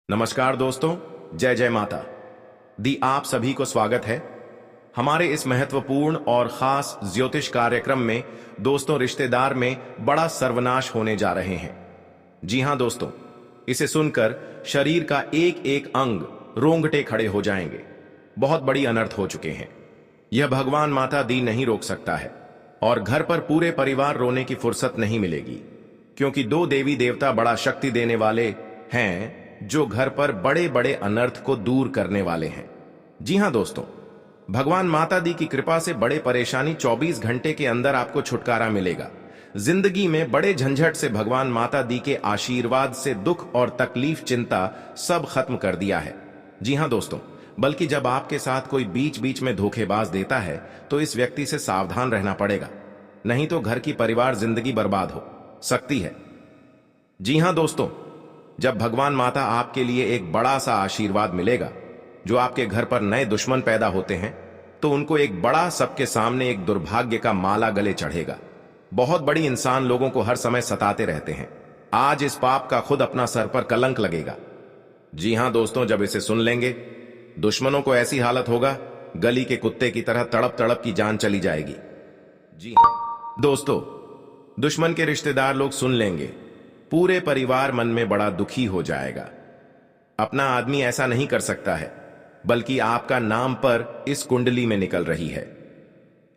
नमस्कार दोस्तों, जय जय माता दी। आप सभी को स्वागत है हमारे इस महत्वपूर्ण और खास ज्योतिष कार्यक्रम में। दोस्तों, रिश्तेदार में बड़ा सर्वनाश होने जा रहे हैं। जी हां दोस्तों, इसे सुनकर शरीर का एक एक अंग रोंगटे खड़े हो जाएंगे। बहुत बड़ी अनर्थ हो चुके हैं। यह भगवान माता दी नहीं रोक सकता है और घर पर पूरे परिवार रोने की फुर्सत नहीं मिलेगी, क्योंकि दो देवी देवता बड़ा शक्ति देने वाले हैं जो घर पर बड़े बड़े अनर्थ को दूर करने वाले हैं। जी हां दोस्तों, भगवान माता दी की कृपा से बड़े परेशानी 24 घंटे के अंदर आपको छुटकारा मिलेगा। जिंदगी में बड़े झंझट से भगवान माता दी के आशीर्वाद से दुख और तकलीफ चिंता सब खत्म कर दिया है। जी हां दोस्तों, बल्कि जब आपके साथ कोई बीच बीच में धोखेबाज देता है तो इस व्यक्ति से सावधान रहना पड़ेगा, नहीं तो घर की परिवार जिंदगी बर्बाद हो सकती है। जी हां दोस्तों, जब भगवान माता आपके लिए एक बड़ा सा आशीर्वाद मिलेगा, जो आपके घर पर नए दुश्मन पैदा होते हैं तो उनको एक बड़ा सबके सामने एक दुर्भाग्य का माला गले चढ़ेगा। बहुत बड़ी इंसान लोगों को हर समय सताते रहते हैं। आज इस पाप का खुद अपना सर पर कलंक लगेगा। जी हां दोस्तों, जब इसे सुन लेंगे दुश्मनों को ऐसी हालत होगा, गली के कुत्ते की तरह तड़प तड़प की जान चली जाएगी। जी हां दोस्तों, दुश्मन के रिश्तेदार लोग सुन लेंगे, पूरे परिवार मन में बड़ा दुखी हो जाएगा। अपना आदमी ऐसा नहीं कर सकता है, बल्कि आपका नाम पर इस कुंडली में निकल रही है।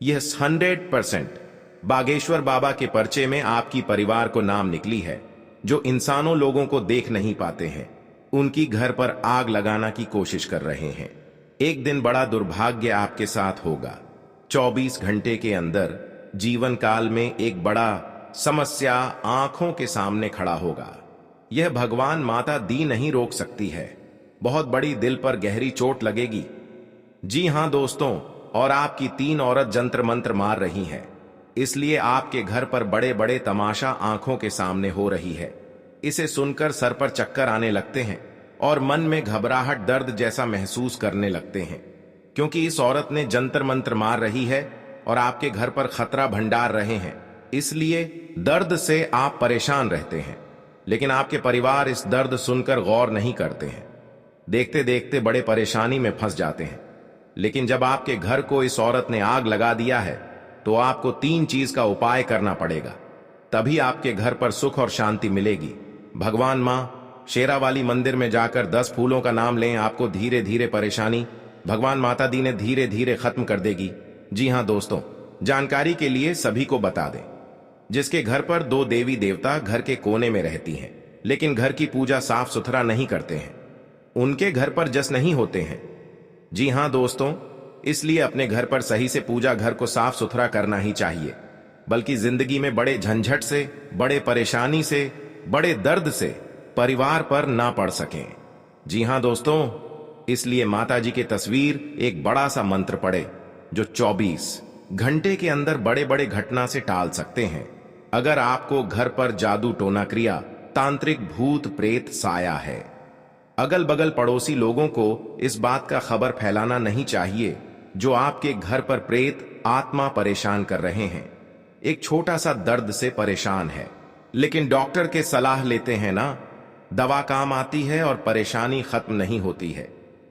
यह 100% बागेश्वर बाबा के पर्चे में आपकी परिवार को नाम निकली है, जो इंसानों लोगों को देख नहीं पाते हैं, उनकी घर पर आग लगाना की कोशिश कर रहे हैं। एक दिन बड़ा दुर्भाग्य आपके साथ होगा। 24 घंटे के अंदर जीवन काल में एक बड़ा समस्या आंखों के सामने खड़ा होगा। यह भगवान माता दी नहीं रोक सकती है। बहुत बड़ी दिल पर गहरी चोट लगेगी। जी हां दोस्तों, और आपकी 3 औरत जंत्र मंत्र मार रही हैं, इसलिए आपके घर पर बड़े बड़े तमाशा आंखों के सामने हो रही है। इसे सुनकर सर पर चक्कर आने लगते हैं और मन में घबराहट दर्द जैसा महसूस करने लगते हैं, क्योंकि इस औरत ने जंतर मंत्र मार रही है और आपके घर पर खतरा भंडार रहे हैं। इसलिए दर्द से आप परेशान रहते हैं, लेकिन आपके परिवार इस दर्द सुनकर गौर नहीं करते हैं। देखते देखते बड़े परेशानी में फंस जाते हैं। लेकिन जब आपके घर को इस औरत ने आग लगा दिया है तो आपको 3 चीज का उपाय करना पड़ेगा, तभी आपके घर पर सुख और शांति मिलेगी। भगवान मां शेरावाली मंदिर में जाकर 10 फूलों का नाम लें, आपको धीरे धीरे परेशानी भगवान माता दी ने धीरे धीरे खत्म कर देगी। जी हां दोस्तों, जानकारी के लिए सभी को बता दें, जिसके घर पर 2 देवी देवता घर के कोने में रहती हैं, लेकिन घर की पूजा साफ सुथरा नहीं करते हैं, उनके घर पर जस नहीं होते हैं। जी हां दोस्तों, इसलिए अपने घर पर सही से पूजा घर को साफ सुथरा करना ही चाहिए, बल्कि जिंदगी में बड़े झंझट से, बड़े परेशानी से, बड़े दर्द से परिवार पर ना पड़ सकें। जी हां दोस्तों, इसलिए माता जी की तस्वीर एक बड़ा सा मंत्र पढ़े, जो 24 घंटे के अंदर बड़े बड़े घटना से टाल सकते हैं। अगर आपको घर पर जादू टोना क्रिया, तांत्रिक भूत प्रेत साया है, अगल बगल पड़ोसी लोगों को इस बात का खबर फैलाना नहीं चाहिए जो आपके घर पर प्रेत आत्मा परेशान कर रहे हैं। एक छोटा सा दर्द से परेशान है, लेकिन डॉक्टर के सलाह लेते हैं ना, दवा काम आती है और परेशानी खत्म नहीं होती है,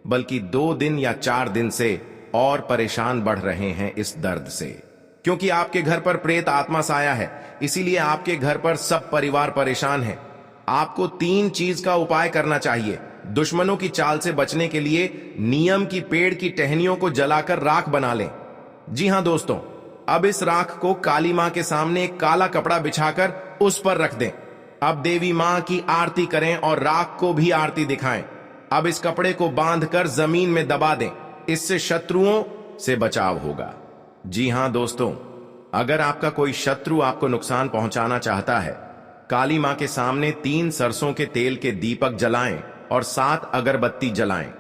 बल्कि 2 दिन या 4 दिन से और परेशान बढ़ रहे हैं इस दर्द से, क्योंकि आपके घर पर प्रेत आत्मा साया है। इसीलिए आपके घर पर सब परिवार परेशान है। आपको 3 चीज का उपाय करना चाहिए। दुश्मनों की चाल से बचने के लिए नियम की पेड़ की टहनियों को जलाकर राख बना लें। जी हां दोस्तों, अब इस राख को काली मां के सामने एक काला कपड़ा बिछाकर उस पर रख दें। अब देवी मां की आरती करें और राख को भी आरती दिखाएं। अब इस कपड़े को बांधकर जमीन में दबा दें, इससे शत्रुओं से बचाव होगा। जी हां दोस्तों, अगर आपका कोई शत्रु आपको नुकसान पहुंचाना चाहता है, काली मां के सामने 3 सरसों के तेल के दीपक जलाएं और 7 अगरबत्ती जलाएं।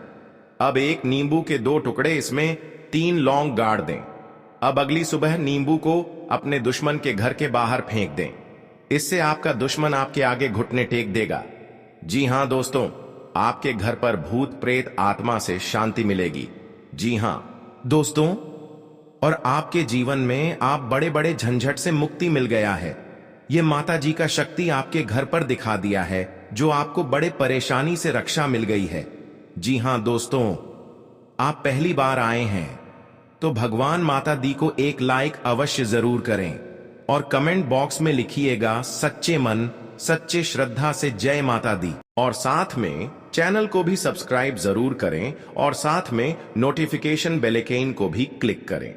अब एक नींबू के 2 टुकड़े, इसमें 3 लौंग गाड़ दें। अब अगली सुबह नींबू को अपने दुश्मन के घर के बाहर फेंक दें। इससे आपका दुश्मन आपके आगे घुटने टेक देगा। जी हां दोस्तों, आपके घर पर भूत प्रेत आत्मा से शांति मिलेगी। जी हां दोस्तों, और आपके जीवन में आप बड़े बड़े झंझट से मुक्ति मिल गया है। यह माता जी का शक्ति आपके घर पर दिखा दिया है जो आपको बड़े परेशानी से रक्षा मिल गई है। जी हां दोस्तों, आप पहली बार आए हैं तो भगवान माता दी को एक लाइक अवश्य जरूर करें और कमेंट बॉक्स में लिखिएगा सच्चे मन सच्चे श्रद्धा से जय माता दी, और साथ में चैनल को भी सब्सक्राइब जरूर करें और साथ में नोटिफिकेशन बेल आइकन को भी क्लिक करें।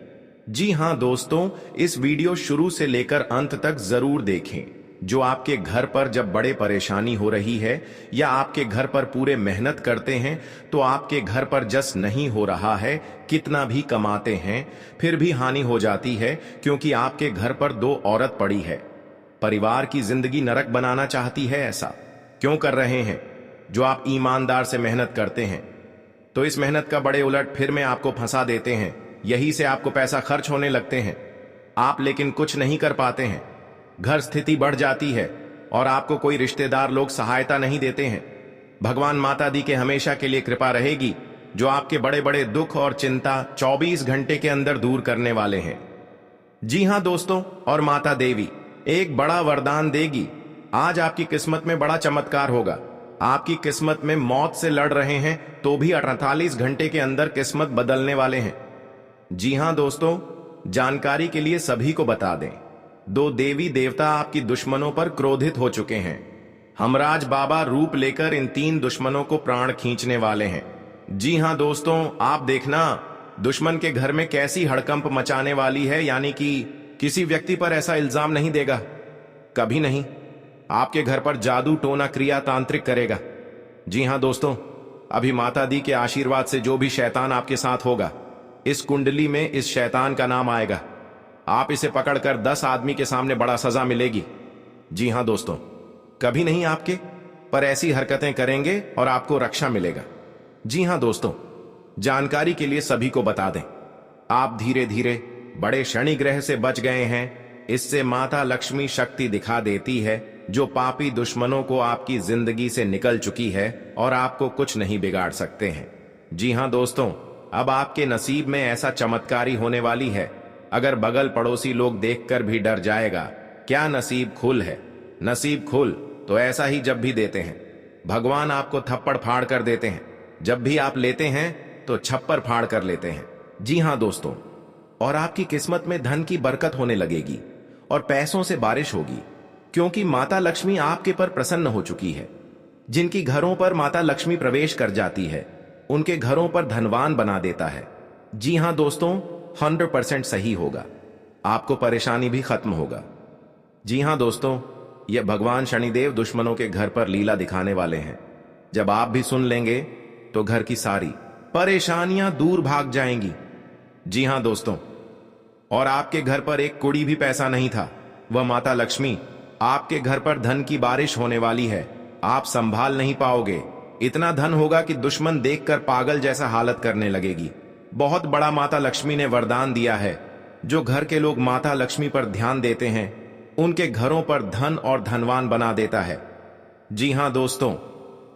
जी हां दोस्तों, इस वीडियो शुरू से लेकर अंत तक जरूर देखें। जो आपके घर पर जब बड़े परेशानी हो रही है या आपके घर पर पूरे मेहनत करते हैं तो आपके घर पर जस नहीं हो रहा है, कितना भी कमाते हैं फिर भी हानि हो जाती है, क्योंकि आपके घर पर दो औरत पड़ी है। परिवार की जिंदगी नरक बनाना चाहती है। ऐसा क्यों कर रहे हैं? जो आप ईमानदार से मेहनत करते हैं तो इस मेहनत का बड़े उलट फिर में आपको फंसा देते हैं। यही से आपको पैसा खर्च होने लगते हैं, आप लेकिन कुछ नहीं कर पाते हैं। घर स्थिति बढ़ जाती है और आपको कोई रिश्तेदार लोग सहायता नहीं देते हैं। भगवान माता दी के हमेशा के लिए कृपा रहेगी, जो आपके बड़े बड़े दुख और चिंता 24 घंटे के अंदर दूर करने वाले हैं। जी हां दोस्तों, और माता देवी एक बड़ा वरदान देगी। आज आपकी किस्मत में बड़ा चमत्कार होगा। आपकी किस्मत में मौत से लड़ रहे हैं तो भी 48 घंटे के अंदर किस्मत बदलने वाले हैं। जी हां दोस्तों, जानकारी के लिए सभी को बता दें, दो देवी देवता आपकी दुश्मनों पर क्रोधित हो चुके हैं। हमराज बाबा रूप लेकर इन 3 दुश्मनों को प्राण खींचने वाले हैं। जी हां दोस्तों, आप देखना दुश्मन के घर में कैसी हड़कंप मचाने वाली है, यानी कि किसी व्यक्ति पर ऐसा इल्जाम नहीं देगा, कभी नहीं। आपके घर पर जादू टोना क्रिया तांत्रिक करेगा। जी हां दोस्तों, अभी माता दी के आशीर्वाद से जो भी शैतान आपके साथ होगा, इस कुंडली में इस शैतान का नाम आएगा। आप इसे पकड़कर 10 आदमी के सामने बड़ा सजा मिलेगी। जी हां दोस्तों, कभी नहीं आपके पर ऐसी हरकतें करेंगे और आपको रक्षा मिलेगा। जी हां दोस्तों, जानकारी के लिए सभी को बता दें, आप धीरे धीरे बड़े शनि ग्रह से बच गए हैं। इससे माता लक्ष्मी शक्ति दिखा देती है, जो पापी दुश्मनों को आपकी जिंदगी से निकल चुकी है और आपको कुछ नहीं बिगाड़ सकते हैं। जी हां दोस्तों, अब आपके नसीब में ऐसा चमत्कारी होने वाली है, अगर बगल पड़ोसी लोग देखकर भी डर जाएगा। क्या नसीब खुल है? नसीब खुल तो ऐसा ही जब भी देते हैं, भगवान आपको थप्पड़ फाड़ कर देते हैं। जब भी आप लेते हैं तो छप्पर फाड़ कर लेते हैं। जी हां दोस्तों, और आपकी किस्मत में धन की बरकत होने लगेगी और पैसों से बारिश होगी, क्योंकि माता लक्ष्मी आपके पर प्रसन्न हो चुकी है। जिनकी घरों पर माता लक्ष्मी प्रवेश कर जाती है, उनके घरों पर धनवान बना देता है। जी हां दोस्तों, 100% सही होगा। आपको परेशानी भी खत्म होगा। जी हां दोस्तों, यह भगवान शनिदेव दुश्मनों के घर पर लीला दिखाने वाले हैं। जब आप भी सुन लेंगे तो घर की सारी परेशानियां दूर भाग जाएंगी। जी हां दोस्तों, और आपके घर पर एक कुड़ी भी पैसा नहीं था, वह माता लक्ष्मी आपके घर पर धन की बारिश होने वाली है। आप संभाल नहीं पाओगे, इतना धन होगा कि दुश्मन देखकर पागल जैसा हालत करने लगेगी। बहुत बड़ा माता लक्ष्मी ने वरदान दिया है। जो घर के लोग माता लक्ष्मी पर ध्यान देते हैं, उनके घरों पर धन और धनवान बना देता है। जी हां दोस्तों,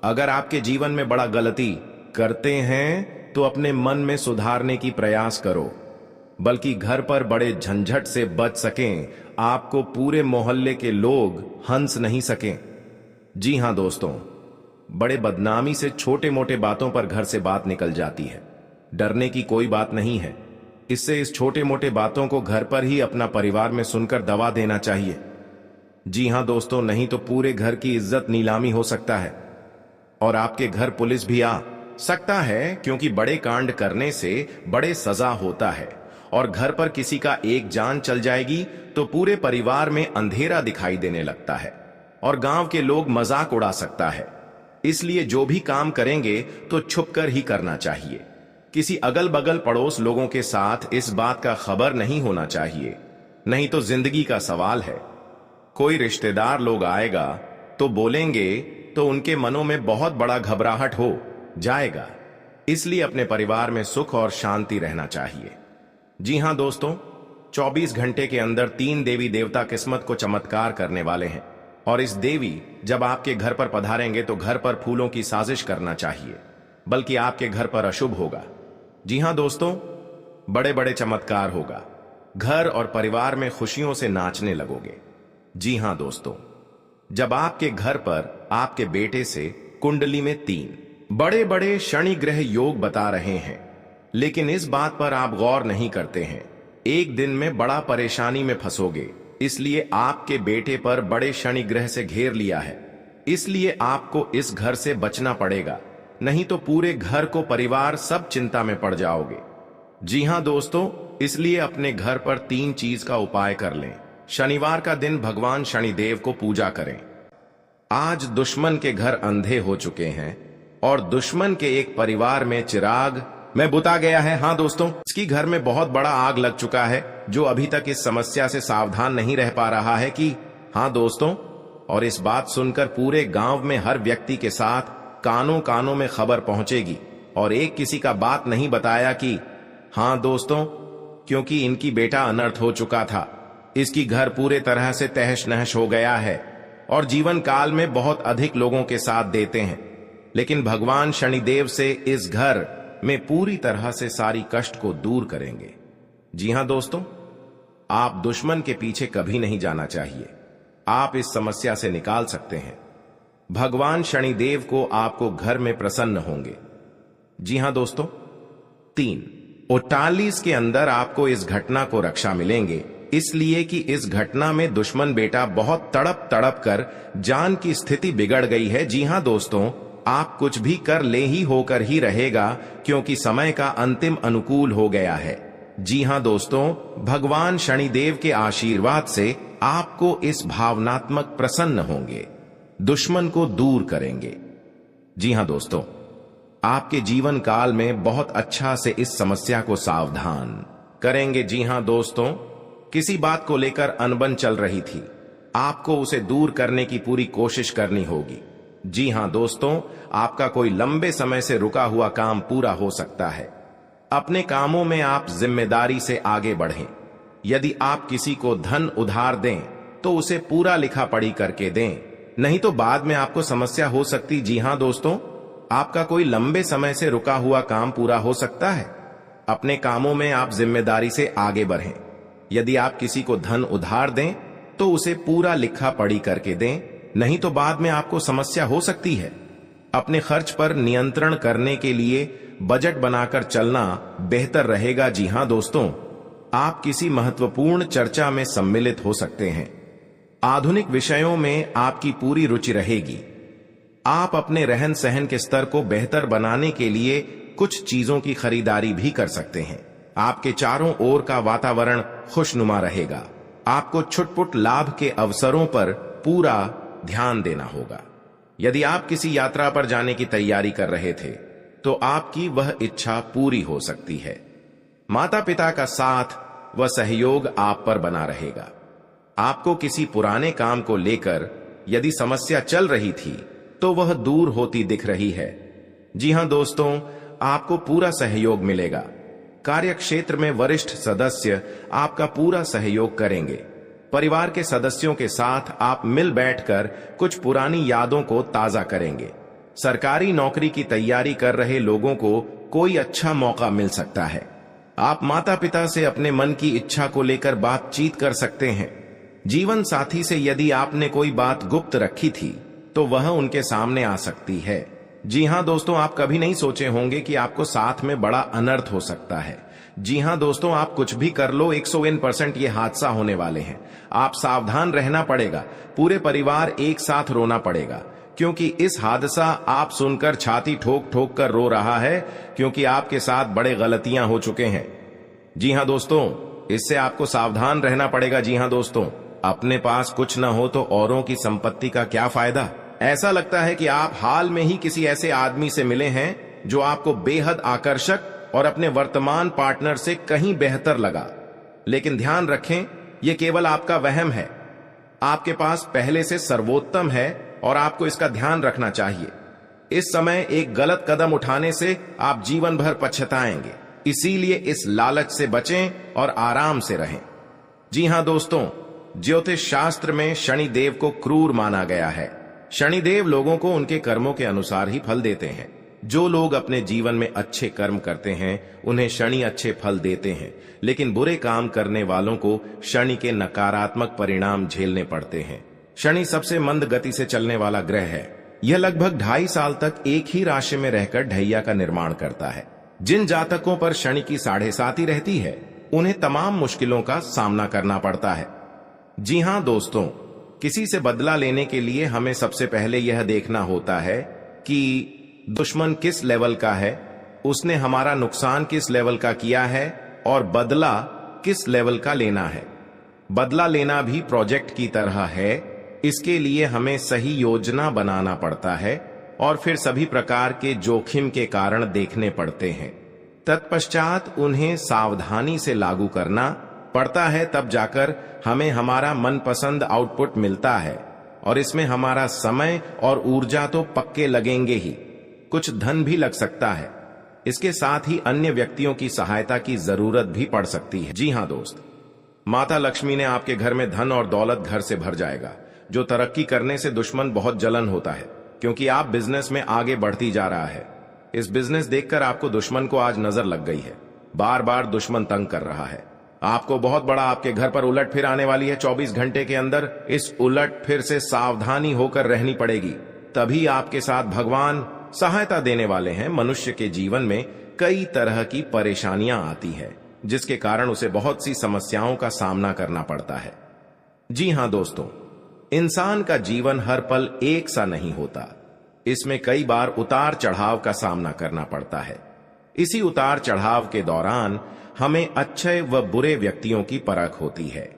अगर आपके जीवन में बड़ा गलती करते हैं तो अपने मन में सुधारने की प्रयास करो, बल्कि घर पर बड़े झंझट से बच सकें, आपको पूरे मोहल्ले के लोग हंस नहीं सकें। जी हां दोस्तों, बड़े बदनामी से छोटे मोटे बातों पर घर से बात निकल जाती है। डरने की कोई बात नहीं है। इससे इस छोटे मोटे बातों को घर पर ही अपना परिवार में सुनकर दबा देना चाहिए। जी हां दोस्तों, नहीं तो पूरे घर की इज्जत नीलामी हो सकता है और आपके घर पुलिस भी आ सकता है, क्योंकि बड़े कांड करने से बड़े सजा होता है और घर पर किसी का एक जान चल जाएगी तो पूरे परिवार में अंधेरा दिखाई देने लगता है और गांव के लोग मजाक उड़ा सकता है। इसलिए जो भी काम करेंगे तो छुपकर ही करना चाहिए। किसी अगल बगल पड़ोस लोगों के साथ इस बात का खबर नहीं होना चाहिए, नहीं तो जिंदगी का सवाल है। कोई रिश्तेदार लोग आएगा तो बोलेंगे तो उनके मनों में बहुत बड़ा घबराहट हो जाएगा। इसलिए अपने परिवार में सुख और शांति रहना चाहिए। जी हां दोस्तों, 24 घंटे के अंदर 3 देवी देवता किस्मत को चमत्कार करने वाले हैं, और इस देवी जब आपके घर पर पधारेंगे तो घर पर फूलों की साजिश करना चाहिए, बल्कि आपके घर पर अशुभ होगा। जी हां दोस्तों, बड़े बड़े चमत्कार होगा। घर और परिवार में खुशियों से नाचने लगोगे। जी हां दोस्तों, जब आपके घर पर आपके बेटे से कुंडली में 3 बड़े बड़े शनि ग्रह योग बता रहे हैं, लेकिन इस बात पर आप गौर नहीं करते हैं। एक दिन में बड़ा परेशानी में फंसोगे, इसलिए आपके बेटे पर बड़े शनि ग्रह से घेर लिया है। इसलिए आपको इस घर से बचना पड़ेगा, नहीं तो पूरे घर को परिवार सब चिंता में पड़ जाओगे। जी हां दोस्तों, इसलिए अपने घर पर 3 चीज का उपाय कर लें। शनिवार का दिन भगवान शनिदेव को पूजा करें। आज दुश्मन के घर अंधे हो चुके हैं और दुश्मन के एक परिवार में चिराग में बुता गया है। हाँ दोस्तों, इसकी घर में बहुत बड़ा आग लग चुका है, जो अभी तक इस समस्या से सावधान नहीं रह पा रहा है कि हाँ दोस्तों, और इस बात सुनकर पूरे गांव में हर व्यक्ति के साथ कानों कानों में खबर पहुंचेगी और एक किसी का बात नहीं बताया कि हाँ दोस्तों, क्योंकि इनकी बेटा अनर्थ हो चुका था। इसकी घर पूरे तरह से तहस नहस हो गया है और जीवन काल में बहुत अधिक लोगों के साथ देते हैं, लेकिन भगवान शनिदेव से इस घर में पूरी तरह से सारी कष्ट को दूर करेंगे। जी हां दोस्तों, आप दुश्मन के पीछे कभी नहीं जाना चाहिए। आप इस समस्या से निकाल सकते हैं। भगवान शनिदेव को आपको घर में प्रसन्न होंगे। जी हां दोस्तों, 3:48 के अंदर आपको इस घटना को रक्षा मिलेंगे, इसलिए कि इस घटना में दुश्मन बेटा बहुत तड़प तड़प कर जान की स्थिति बिगड़ गई है। जी हां दोस्तों, आप कुछ भी कर ले ही होकर ही रहेगा, क्योंकि समय का अंतिम अनुकूल हो गया है। जी हां दोस्तों, भगवान शनिदेव के आशीर्वाद से आपको इस भावनात्मक प्रसन्न होंगे, दुश्मन को दूर करेंगे। जी हां दोस्तों, आपके जीवन काल में बहुत अच्छा से इस समस्या को सावधान करेंगे। जी हां दोस्तों, किसी बात को लेकर अनबन चल रही थी, आपको उसे दूर करने की पूरी कोशिश करनी होगी। जी हां दोस्तों, आपका कोई लंबे समय से रुका हुआ काम पूरा हो सकता है। अपने कामों में आप जिम्मेदारी से आगे बढ़ें। यदि आप किसी को धन उधार दें तो उसे पूरा लिखा पढ़ी करके दें, नहीं तो बाद में आपको समस्या हो सकती। जी हां दोस्तों, आपका कोई लंबे समय से रुका हुआ काम पूरा हो सकता है। अपने कामों में आप जिम्मेदारी से आगे बढ़ें। यदि आप किसी को धन उधार दें तो उसे पूरा लिखा पढ़ी करके दें, नहीं तो बाद में आपको समस्या हो सकती है। अपने खर्च पर नियंत्रण करने के लिए बजट बनाकर चलना बेहतर रहेगा। जी हां दोस्तों, आप किसी महत्वपूर्ण चर्चा में सम्मिलित हो सकते हैं। आधुनिक विषयों में आपकी पूरी रुचि रहेगी। आप अपने रहन सहन के स्तर को बेहतर बनाने के लिए कुछ चीजों की खरीदारी भी कर सकते हैं। आपके चारों ओर का वातावरण खुशनुमा रहेगा। आपको छुटपुट लाभ के अवसरों पर पूरा ध्यान देना होगा। यदि आप किसी यात्रा पर जाने की तैयारी कर रहे थे तो आपकी वह इच्छा पूरी हो सकती है। माता पिता का साथ व सहयोग आप पर बना रहेगा। आपको किसी पुराने काम को लेकर यदि समस्या चल रही थी तो वह दूर होती दिख रही है। जी हां दोस्तों, आपको पूरा सहयोग मिलेगा। कार्य क्षेत्र में वरिष्ठ सदस्य आपका पूरा सहयोग करेंगे। परिवार के सदस्यों के साथ आप मिल बैठकर कुछ पुरानी यादों को ताजा करेंगे। सरकारी नौकरी की तैयारी कर रहे लोगों को कोई अच्छा मौका मिल सकता है। आप माता पिता से अपने मन की इच्छा को लेकर बातचीत कर सकते हैं। जीवन साथी से यदि आपने कोई बात गुप्त रखी थी तो वह उनके सामने आ सकती है। जी हां दोस्तों, आप कभी नहीं सोचे होंगे कि आपको साथ में बड़ा अनर्थ हो सकता है। जी हां दोस्तों, आप कुछ भी कर लो, 101% ये हादसा होने वाले हैं। आप सावधान रहना पड़ेगा। पूरे परिवार एक साथ रोना पड़ेगा, क्योंकि इस हादसा आप सुनकर छाती ठोक ठोक कर रो रहा है, क्योंकि आपके साथ बड़े गलतियां हो चुके हैं। जी हां दोस्तों, इससे आपको सावधान रहना पड़ेगा। जी हां दोस्तों, अपने पास कुछ न हो तो औरों की संपत्ति का क्या फायदा। ऐसा लगता है कि आप हाल में ही किसी ऐसे आदमी से मिले हैं जो आपको बेहद आकर्षक और अपने वर्तमान पार्टनर से कहीं बेहतर लगा, लेकिन ध्यान रखें, यह केवल आपका वहम है। आपके पास पहले से सर्वोत्तम है और आपको इसका ध्यान रखना चाहिए। इस समय एक गलत कदम उठाने से आप जीवन भर पछताएंगे। इसीलिए इस लालच से बचें और आराम से रहें। जी हां दोस्तों, ज्योतिष शास्त्र में शनिदेव को क्रूर माना गया है। शनिदेव लोगों को उनके कर्मों के अनुसार ही फल देते हैं। जो लोग अपने जीवन में अच्छे कर्म करते हैं उन्हें शनि अच्छे फल देते हैं, लेकिन बुरे काम करने वालों को शनि के नकारात्मक परिणाम झेलने पड़ते हैं। शनि सबसे मंद गति से चलने वाला ग्रह है। यह लगभग 2.5 साल तक एक ही राशि में रहकर ढैया का निर्माण करता है। जिन जातकों पर शनि की 7.5 रहती है, उन्हें तमाम मुश्किलों का सामना करना पड़ता है। जी हां दोस्तों, किसी से बदला लेने के लिए हमें सबसे पहले यह देखना होता है कि दुश्मन किस लेवल का है, उसने हमारा नुकसान किस लेवल का किया है और बदला किस लेवल का लेना है। बदला लेना भी प्रोजेक्ट की तरह है। इसके लिए हमें सही योजना बनाना पड़ता है और फिर सभी प्रकार के जोखिम के कारण देखने पड़ते हैं। तत्पश्चात उन्हें सावधानी से लागू करना पड़ता है, तब जाकर हमें हमारा मनपसंद आउटपुट मिलता है। और इसमें हमारा समय और ऊर्जा तो पक्के लगेंगे ही, कुछ धन भी लग सकता है। इसके साथ ही अन्य व्यक्तियों की सहायता की जरूरत भी पड़ सकती है। जी हां दोस्त, माता लक्ष्मी ने आपके घर में धन और दौलत घर से भर जाएगा। जो तरक्की करने से दुश्मन बहुत जलन होता है, क्योंकि आप बिजनेस में आगे बढ़ती जा रहा है। इस बिजनेस देखकर आपको दुश्मन को आज नजर लग गई है। बार बार दुश्मन तंग कर रहा है आपको। बहुत बड़ा आपके घर पर उलट फिर आने वाली है 24 घंटे के अंदर। इस उलट फिर से सावधानी होकर रहनी पड़ेगी, तभी आपके साथ भगवान सहायता देने वाले हैं। मनुष्य के जीवन में कई तरह की परेशानियां आती है, जिसके कारण उसे बहुत सी समस्याओं का सामना करना पड़ता है। जी हां दोस्तों, इंसान का जीवन हर पल एक सा नहीं होता। इसमें कई बार उतार चढ़ाव का सामना करना पड़ता है। इसी उतार चढ़ाव के दौरान हमें अच्छे व बुरे व्यक्तियों की परख होती है।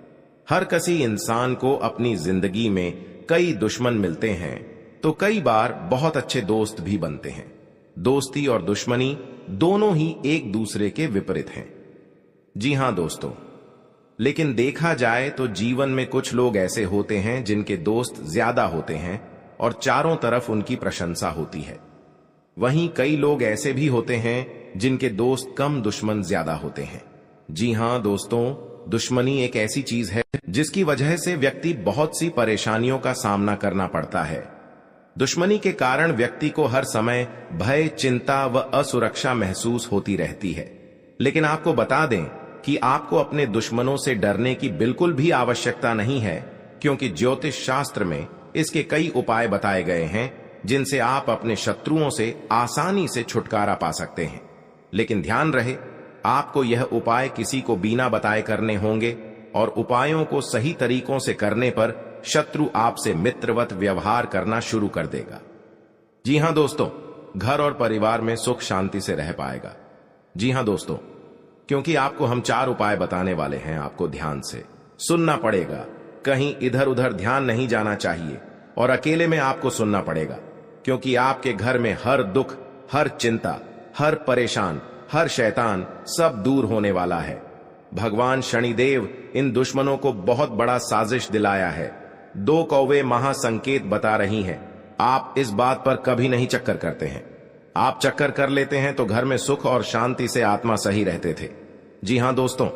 हर किसी इंसान को अपनी जिंदगी में कई दुश्मन मिलते हैं, तो कई बार बहुत अच्छे दोस्त भी बनते हैं। दोस्ती और दुश्मनी दोनों ही एक दूसरे के विपरीत हैं। जी हां दोस्तों, लेकिन देखा जाए तो जीवन में कुछ लोग ऐसे होते हैं जिनके दोस्त ज्यादा होते हैं और चारों तरफ उनकी प्रशंसा होती है। वहीं कई लोग ऐसे भी होते हैं जिनके दोस्त कम, दुश्मन ज्यादा होते हैं। जी हां दोस्तों, दुश्मनी एक ऐसी चीज है जिसकी वजह से व्यक्ति बहुत सी परेशानियों का सामना करना पड़ता है। दुश्मनी के कारण व्यक्ति को हर समय भय, चिंता व असुरक्षा महसूस होती रहती है। लेकिन आपको बता दें कि आपको अपने दुश्मनों से डरने की बिल्कुल भी आवश्यकता नहीं है, क्योंकि ज्योतिष शास्त्र में इसके कई उपाय बताए गए हैं जिनसे आप अपने शत्रुओं से आसानी से छुटकारा पा सकते हैं। लेकिन ध्यान रहे, आपको यह उपाय किसी को बिना बताए करने होंगे और उपायों को सही तरीकों से करने पर शत्रु आपसे मित्रवत व्यवहार करना शुरू कर देगा। जी हां दोस्तों, घर और परिवार में सुख शांति से रह पाएगा। जी हां दोस्तों, क्योंकि आपको हम 4 उपाय बताने वाले हैं। आपको ध्यान से सुनना पड़ेगा, कहीं इधर उधर ध्यान नहीं जाना चाहिए और अकेले में आपको सुनना पड़ेगा, क्योंकि आपके घर में हर दुख, हर चिंता, हर परेशान, हर शैतान सब दूर होने वाला है। भगवान शनिदेव इन दुश्मनों को बहुत बड़ा साजिश दिलाया है। 2 कौवे महासंकेत बता रही हैं। आप इस बात पर कभी नहीं चक्कर करते हैं। आप चक्कर कर लेते हैं तो घर में सुख और शांति से आत्मा सही रहते थे। जी हां दोस्तों,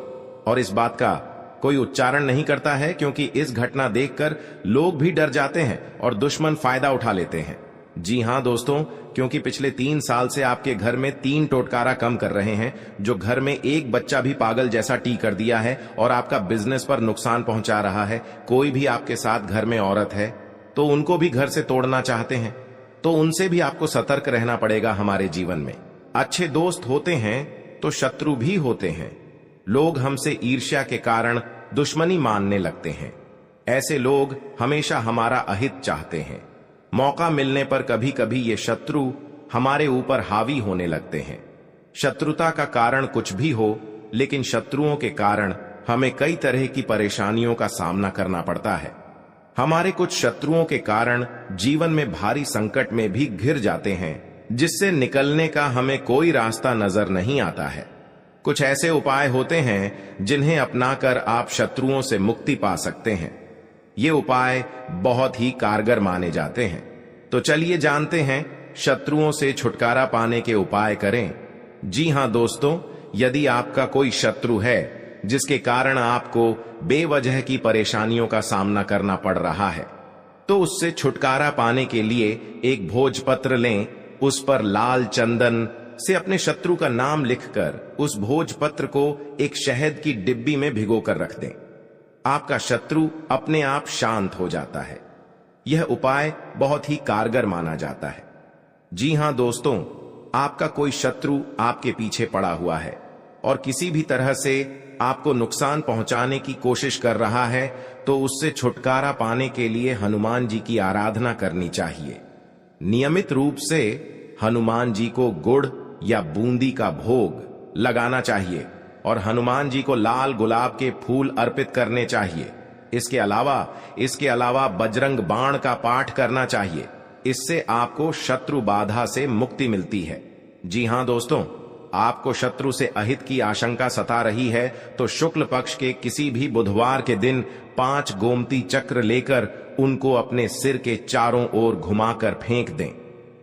और इस बात का कोई उच्चारण नहीं करता है, क्योंकि इस घटना देखकर लोग भी डर जाते हैं और दुश्मन फायदा उठा लेते हैं। जी हां दोस्तों, क्योंकि पिछले 3 साल से आपके घर में 3 टोटकारा कम कर रहे हैं, जो घर में एक बच्चा भी पागल जैसा टी कर दिया है और आपका बिजनेस पर नुकसान पहुंचा रहा है। कोई भी आपके साथ घर में औरत है तो उनको भी घर से तोड़ना चाहते हैं, तो उनसे भी आपको सतर्क रहना पड़ेगा। हमारे जीवन में अच्छे दोस्त होते हैं तो शत्रु भी होते हैं। लोग हमसे ईर्ष्या के कारण दुश्मनी मानने लगते हैं। ऐसे लोग हमेशा हमारा अहित चाहते हैं। मौका मिलने पर कभी कभी ये शत्रु हमारे ऊपर हावी होने लगते हैं। शत्रुता का कारण कुछ भी हो, लेकिन शत्रुओं के कारण हमें कई तरह की परेशानियों का सामना करना पड़ता है। हमारे कुछ शत्रुओं के कारण जीवन में भारी संकट में भी घिर जाते हैं, जिससे निकलने का हमें कोई रास्ता नजर नहीं आता है। कुछ ऐसे उपाय होते हैं जिन्हें अपनाकर आप शत्रुओं से मुक्ति पा सकते हैं। ये उपाय बहुत ही कारगर माने जाते हैं। तो चलिए जानते हैं शत्रुओं से छुटकारा पाने के उपाय करें। जी हां दोस्तों, यदि आपका कोई शत्रु है जिसके कारण आपको बेवजह की परेशानियों का सामना करना पड़ रहा है, तो उससे छुटकारा पाने के लिए एक भोजपत्र लें। उस पर लाल चंदन से अपने शत्रु का नाम लिखकर उस भोजपत्र को एक शहद की डिब्बी में भिगोकर रख दें। आपका शत्रु अपने आप शांत हो जाता है। यह उपाय बहुत ही कारगर माना जाता है। जी हां दोस्तों, आपका कोई शत्रु आपके पीछे पड़ा हुआ है और किसी भी तरह से आपको नुकसान पहुंचाने की कोशिश कर रहा है, तो उससे छुटकारा पाने के लिए हनुमान जी की आराधना करनी चाहिए। नियमित रूप से हनुमान जी को गुड़ या बूंदी का भोग लगाना चाहिए और हनुमान जी को लाल गुलाब के फूल अर्पित करने चाहिए। इसके अलावा बजरंग बाण का पाठ करना चाहिए। इससे आपको शत्रु बाधा से मुक्ति मिलती है। जी हां दोस्तों, आपको शत्रु से अहित की आशंका सता रही है तो शुक्ल पक्ष के किसी भी बुधवार के दिन 5 गोमती चक्र लेकर उनको अपने सिर के चारों ओर घुमाकर फेंक दें।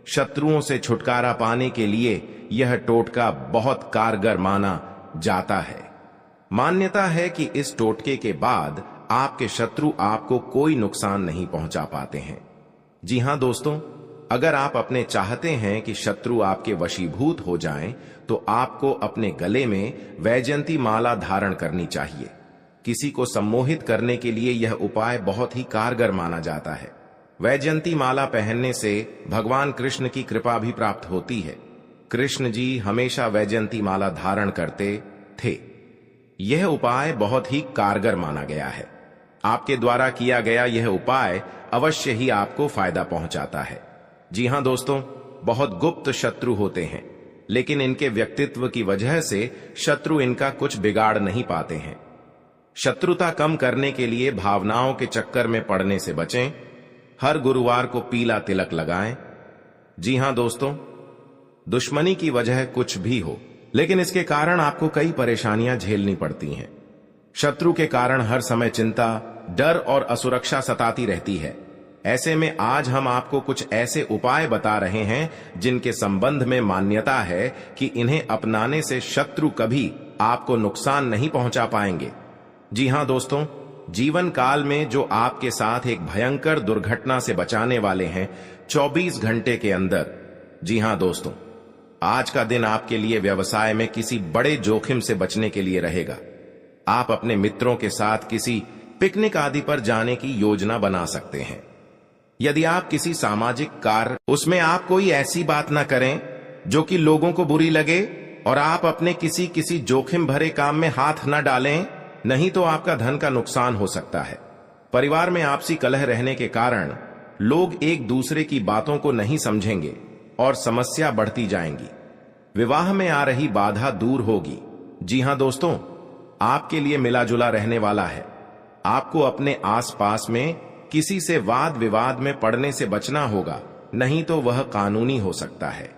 शत्रुओं से छुटकारा पाने के लिए यह टोटका बहुत कारगर माना जाता है। मान्यता है कि इस टोटके के बाद आपके शत्रु आपको कोई नुकसान नहीं पहुंचा पाते हैं। जी हां दोस्तों, अगर आप अपने चाहते हैं कि शत्रु आपके वशीभूत हो जाएं, तो आपको अपने गले में वैजयंती माला धारण करनी चाहिए। किसी को सम्मोहित करने के लिए यह उपाय बहुत ही कारगर माना जाता है। वैजयंती माला पहनने से भगवान कृष्ण की कृपा भी प्राप्त होती है। कृष्ण जी हमेशा वैजयंती माला धारण करते थे। यह उपाय बहुत ही कारगर माना गया है। आपके द्वारा किया गया यह उपाय अवश्य ही आपको फायदा पहुंचाता है। जी हां दोस्तों, बहुत गुप्त शत्रु होते हैं, लेकिन इनके व्यक्तित्व की वजह से शत्रु इनका कुछ बिगाड़ नहीं पाते हैं। शत्रुता कम करने के लिए भावनाओं के चक्कर में पड़ने से बचें। हर गुरुवार को पीला तिलक लगाएं। जी हां दोस्तों, दुश्मनी की वजह कुछ भी हो, लेकिन इसके कारण आपको कई परेशानियां झेलनी पड़ती हैं। शत्रु के कारण हर समय चिंता, डर और असुरक्षा सताती रहती है। ऐसे में आज हम आपको कुछ ऐसे उपाय बता रहे हैं जिनके संबंध में मान्यता है कि इन्हें अपनाने से शत्रु कभी आपको नुकसान नहीं पहुंचा पाएंगे। जी हां दोस्तों, जीवन काल में जो आपके साथ एक भयंकर दुर्घटना से बचाने वाले हैं 24 घंटे के अंदर। जी हां दोस्तों, आज का दिन आपके लिए व्यवसाय में किसी बड़े जोखिम से बचने के लिए रहेगा। आप अपने मित्रों के साथ किसी पिकनिक आदि पर जाने की योजना बना सकते हैं। यदि आप किसी सामाजिक कार्य, उसमें आप कोई ऐसी बात ना करें जो कि लोगों को बुरी लगे, और आप अपने किसी जोखिम भरे काम में हाथ न डालें, नहीं तो आपका धन का नुकसान हो सकता है। परिवार में आपसी कलह रहने के कारण लोग एक दूसरे की बातों को नहीं समझेंगे और समस्या बढ़ती जाएंगी। विवाह में आ रही बाधा दूर होगी। जी हां दोस्तों, आपके लिए मिला जुला रहने वाला है। आपको अपने आसपास में किसी से वाद विवाद में पड़ने से बचना होगा, नहीं तो वह कानूनी हो सकता है।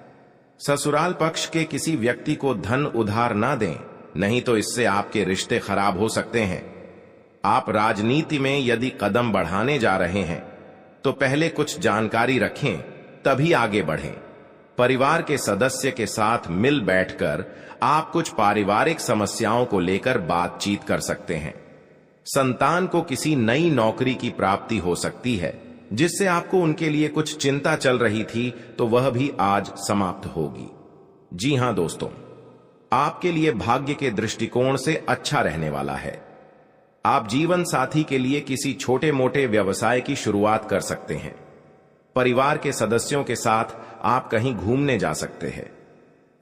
ससुराल पक्ष के किसी व्यक्ति को धन उधार ना दें, नहीं तो इससे आपके रिश्ते खराब हो सकते हैं। आप राजनीति में यदि कदम बढ़ाने जा रहे हैं तो पहले कुछ जानकारी रखें, तभी आगे बढ़ें। परिवार के सदस्य के साथ मिल बैठकर आप कुछ पारिवारिक समस्याओं को लेकर बातचीत कर सकते हैं। संतान को किसी नई नौकरी की प्राप्ति हो सकती है, जिससे आपको उनके लिए कुछ चिंता चल रही थी, तो वह भी आज समाप्त होगी। जी हां दोस्तों, आपके लिए भाग्य के दृष्टिकोण से अच्छा रहने वाला है। आप जीवन साथी के लिए किसी छोटे मोटे व्यवसाय की शुरुआत कर सकते हैं। परिवार के सदस्यों के साथ आप कहीं घूमने जा सकते हैं।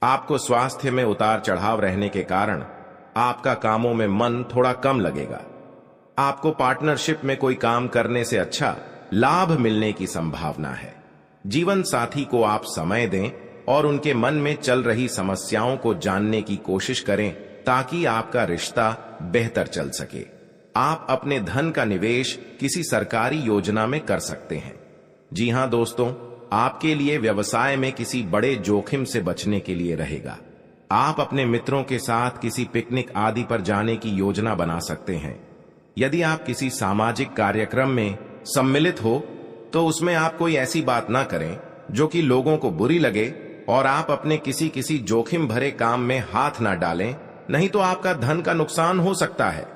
आपको स्वास्थ्य में उतार चढ़ाव रहने के कारण आपका कामों में मन थोड़ा कम लगेगा। आपको पार्टनरशिप में कोई काम करने से अच्छा लाभ मिलने की संभावना है। जीवन साथी को आप समय दें और उनके मन में चल रही समस्याओं को जानने की कोशिश करें, ताकि आपका रिश्ता बेहतर चल सके। आप अपने धन का निवेश किसी सरकारी योजना में कर सकते हैं। जी हां दोस्तों, आपके लिए व्यवसाय में किसी बड़े जोखिम से बचने के लिए रहेगा। आप अपने मित्रों के साथ किसी पिकनिक आदि पर जाने की योजना बना सकते हैं। यदि आप किसी सामाजिक कार्यक्रम में सम्मिलित हो, तो उसमें आप कोई ऐसी बात ना करें जो कि लोगों को बुरी लगे, और आप अपने किसी जोखिम भरे काम में हाथ ना डालें, नहीं तो आपका धन का नुकसान हो सकता है।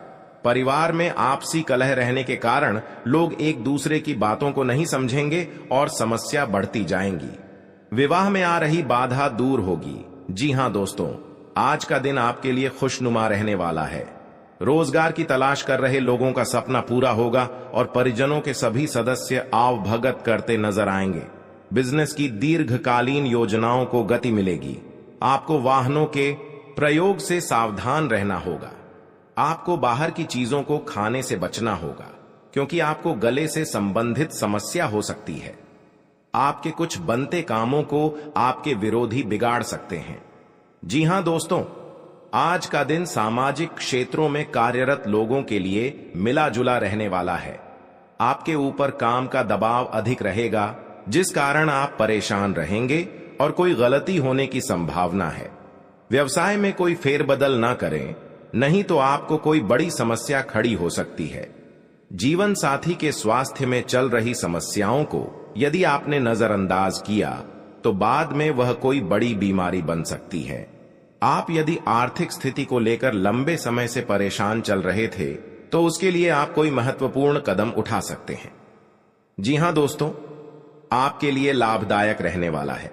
परिवार में आपसी कलह रहने के कारण लोग एक दूसरे की बातों को नहीं समझेंगे और समस्या बढ़ती जाएंगी। विवाह में आ रही बाधा दूर होगी। जी हां दोस्तों, आज का दिन आपके लिए खुशनुमा रहने वाला है। रोजगार की तलाश कर रहे लोगों का सपना पूरा होगा और परिजनों के सभी सदस्य आवभगत करते नजर आएंगे। बिजनेस की दीर्घकालीन योजनाओं को गति मिलेगी। आपको वाहनों के प्रयोग से सावधान रहना होगा। आपको बाहर की चीजों को खाने से बचना होगा, क्योंकि आपको गले से संबंधित समस्या हो सकती है। आपके कुछ बनते कामों को आपके विरोधी बिगाड़ सकते हैं। जी हां दोस्तों, आज का दिन सामाजिक क्षेत्रों में कार्यरत लोगों के लिए मिला जुला रहने वाला है। आपके ऊपर काम का दबाव अधिक रहेगा, जिस कारण आप परेशान रहेंगे और कोई गलती होने की संभावना है। व्यवसाय में कोई फेरबदल ना करें, नहीं तो आपको कोई बड़ी समस्या खड़ी हो सकती है। जीवन साथी के स्वास्थ्य में चल रही समस्याओं को यदि आपने नजरअंदाज किया तो बाद में वह कोई बड़ी बीमारी बन सकती है। आप यदि आर्थिक स्थिति को लेकर लंबे समय से परेशान चल रहे थे तो उसके लिए आप कोई महत्वपूर्ण कदम उठा सकते हैं। जी हां दोस्तों, आपके लिए लाभदायक रहने वाला है।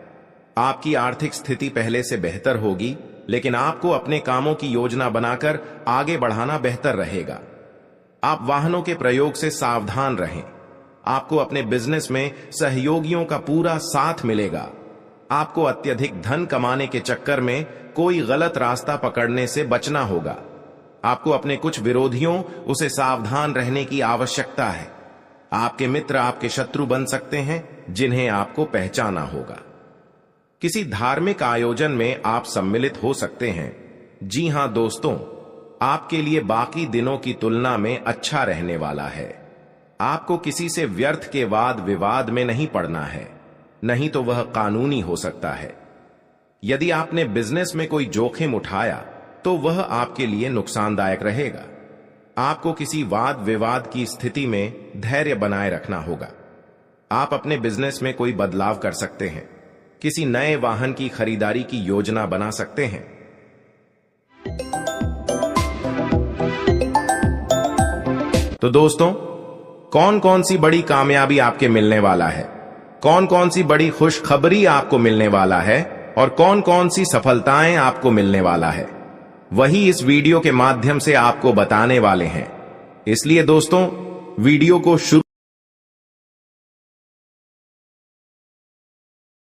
आपकी आर्थिक स्थिति पहले से बेहतर होगी, लेकिन आपको अपने कामों की योजना बनाकर आगे बढ़ाना बेहतर रहेगा। आप वाहनों के प्रयोग से सावधान रहें। आपको अपने बिजनेस में सहयोगियों का पूरा साथ मिलेगा। आपको अत्यधिक धन कमाने के चक्कर में कोई गलत रास्ता पकड़ने से बचना होगा। आपको अपने कुछ विरोधियों उसे सावधान रहने की आवश्यकता है। आपके मित्र आपके शत्रु बन सकते हैं, जिन्हें आपको पहचाना होगा। किसी धार्मिक आयोजन में आप सम्मिलित हो सकते हैं। जी हां दोस्तों, आपके लिए बाकी दिनों की तुलना में अच्छा रहने वाला है। आपको किसी से व्यर्थ के वाद विवाद में नहीं पड़ना है, नहीं तो वह कानूनी हो सकता है। यदि आपने बिजनेस में कोई जोखिम उठाया तो वह आपके लिए नुकसानदायक रहेगा। आपको किसी वाद विवाद की स्थिति में धैर्य बनाए रखना होगा। आप अपने बिजनेस में कोई बदलाव कर सकते हैं। किसी नए वाहन की खरीदारी की योजना बना सकते हैं। तो दोस्तों, कौन कौन सी बड़ी कामयाबी आपके मिलने वाला है, कौन कौन सी बड़ी खुशखबरी आपको मिलने वाला है और कौन कौन सी सफलताएं आपको मिलने वाला है, वही इस वीडियो के माध्यम से आपको बताने वाले हैं। इसलिए दोस्तों, वीडियो को शुरू